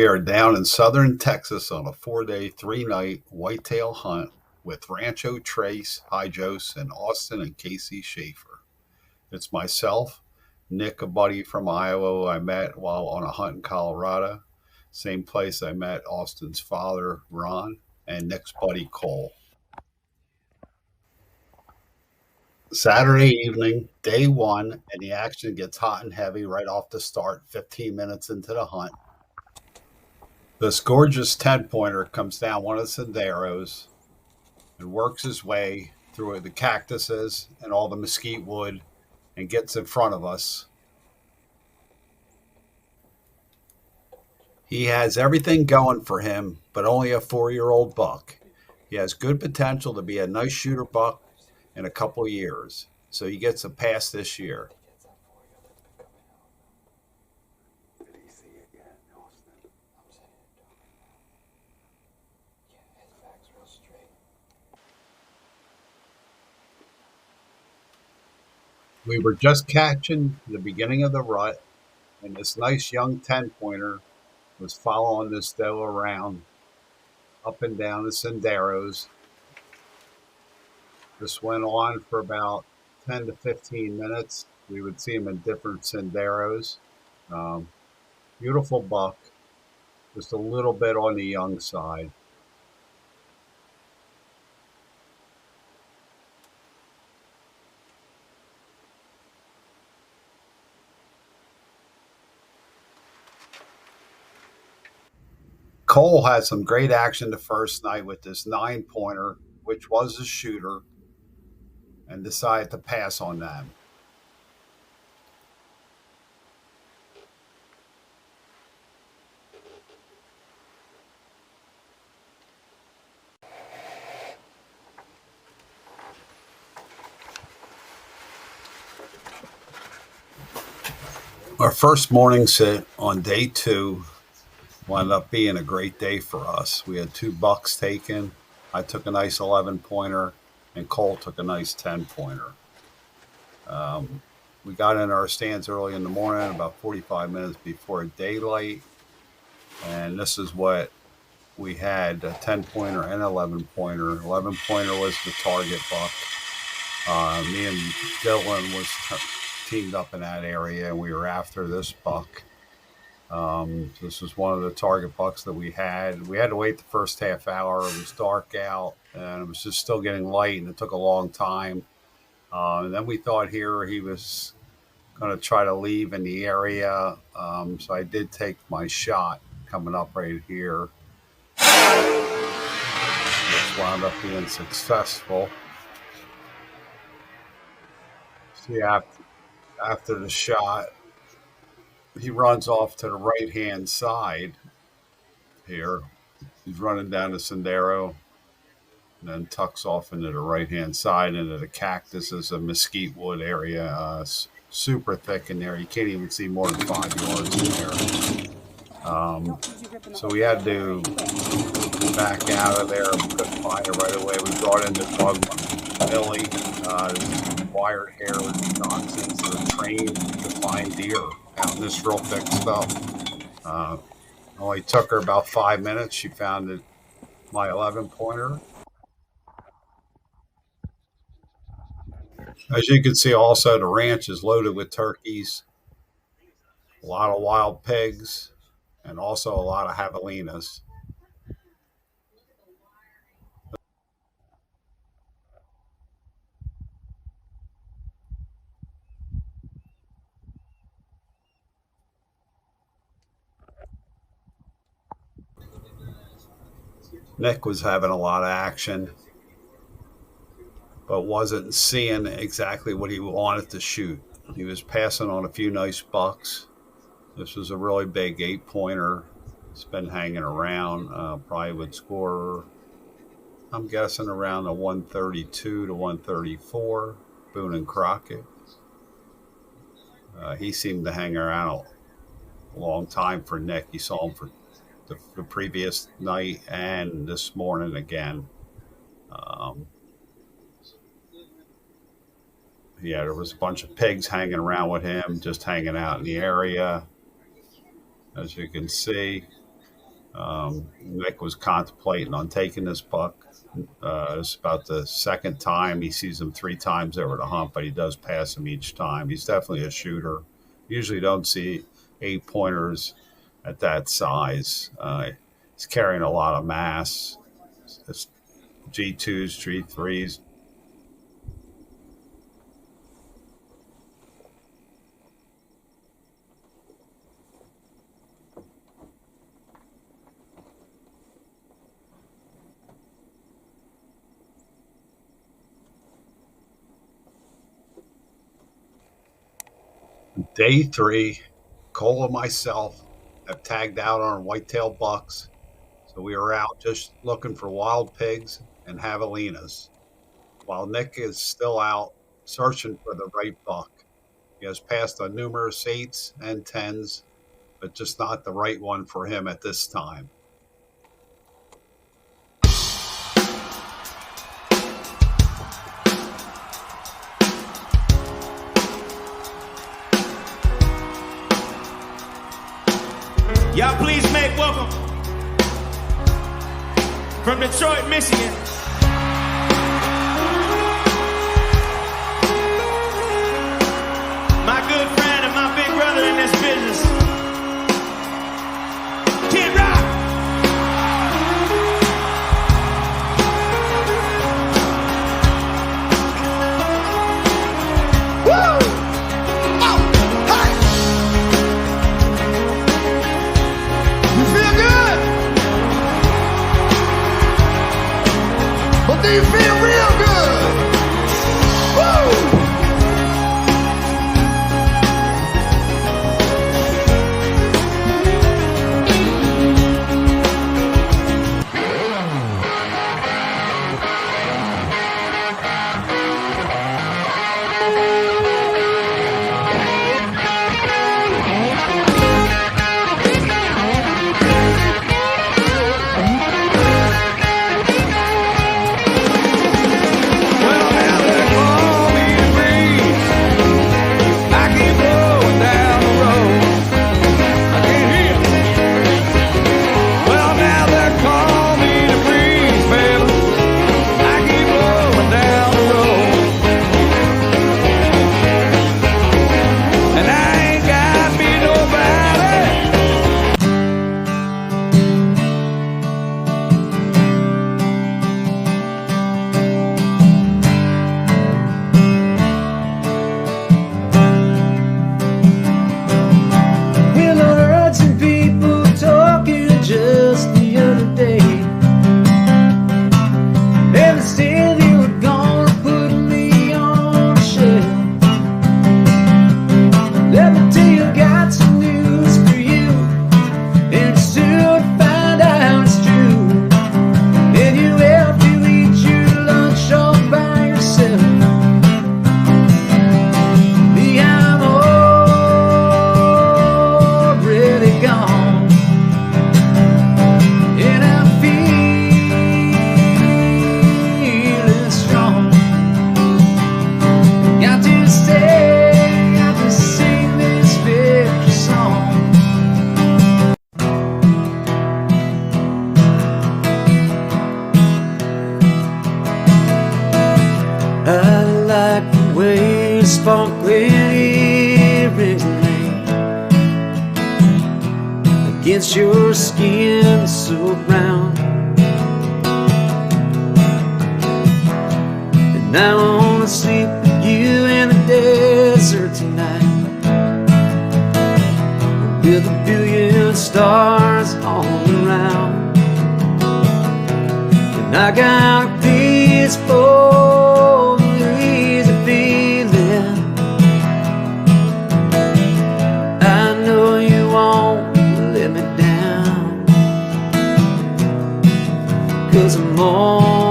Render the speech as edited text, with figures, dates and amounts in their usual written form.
We are down in southern Texas on a 4-day, 3-night whitetail hunt with Rancho Trace, Hijos, and Austin and Kacie Schaefer. It's myself, Nick, a buddy from Iowa I met while on a hunt in Colorado. Same place I met Austin's father, Ron, and Nick's buddy, Cole. Saturday evening, day one, and the action gets hot and heavy right off the start, 15 minutes into the hunt. This gorgeous 10 pointer comes down one of the senderos and works his way through the cactuses and all the mesquite wood and gets in front of us. He has everything going for him, but only a 4-year-old buck. He has good potential to be a nice shooter buck in a couple of years, so he gets a pass this year. We were just catching the beginning of the rut, and this nice young 10 pointer was following this doe around up and down the senderos. This went on for about 10 to 15 minutes. We would see him in different senderos. Beautiful buck, just a little bit on the young side. Cole had some great action the first night with this 9 pointer, which was a shooter, and decided to pass on that. Our first morning sit on day 2 wound up being a great day for us. We had 2 bucks taken. I took a nice 11 pointer, and Cole took a nice 10 pointer. We got in our stands early in the morning, about 45 minutes before daylight, and this is what we had: a 10 pointer and 11 pointer. 11 pointer was the target buck. Me and Dylan was teamed up in that area, and we were after this buck. This was one of the target bucks that we had. We had to wait the first half hour. It was dark out, and it was just still getting light, and it took a long time. And then we thought here he was going to try to leave in the area. So I did take my shot coming up right here, which wound up being successful. See, after the shot, he runs off to the right-hand side here. He's running down the sendero and then tucks off into the right-hand side into the cactuses, a mesquite wood area. Super thick in there. You can't even see more than 5 yards in there. So we had to back out of there. We couldn't find it right away. We brought in the dog Millie, wired hair with dachshunds that are trained to find deer out in this real thick stuff. Only took her about 5 minutes. She found my 11 pointer. As you can see, also the ranch is loaded with turkeys, a lot of wild pigs, and also a lot of javelinas. Nick was having a lot of action, but wasn't seeing exactly what he wanted to shoot. He was passing on a few nice bucks. This was a really big 8 pointer. It's been hanging around. Probably would score, I'm guessing, around the 132 to 134. Boone and Crockett. He seemed to hang around a long time for Nick. He saw him for the previous night and this morning again. Yeah, there was a bunch of pigs hanging around with him, just hanging out in the area, as you can see. Nick was contemplating on taking this buck. It's about the second time. He sees him 3 times over the hunt, but he does pass him each time. He's definitely a shooter. Usually don't see 8-pointers at that size. He's carrying a lot of mass. It's G2s, G3s. Day 3, Cole and myself have tagged out on whitetail bucks. So we are out just looking for wild pigs and javelinas, while Nick is still out searching for the right buck. He has passed on numerous 8s and 10s, but just not the right one for him at this time. Y'all please make welcome from Detroit, Michigan, my good friend and my big brother in this business, Kid Rock. Woo! Do you feel real good? Woo! sparkling earrings against your skin so brown. And I wanna sleep with you in the desert tonight, with a billion stars all around. And I got a peaceful, easy feeling. I know you won't let me down, 'cause I'm all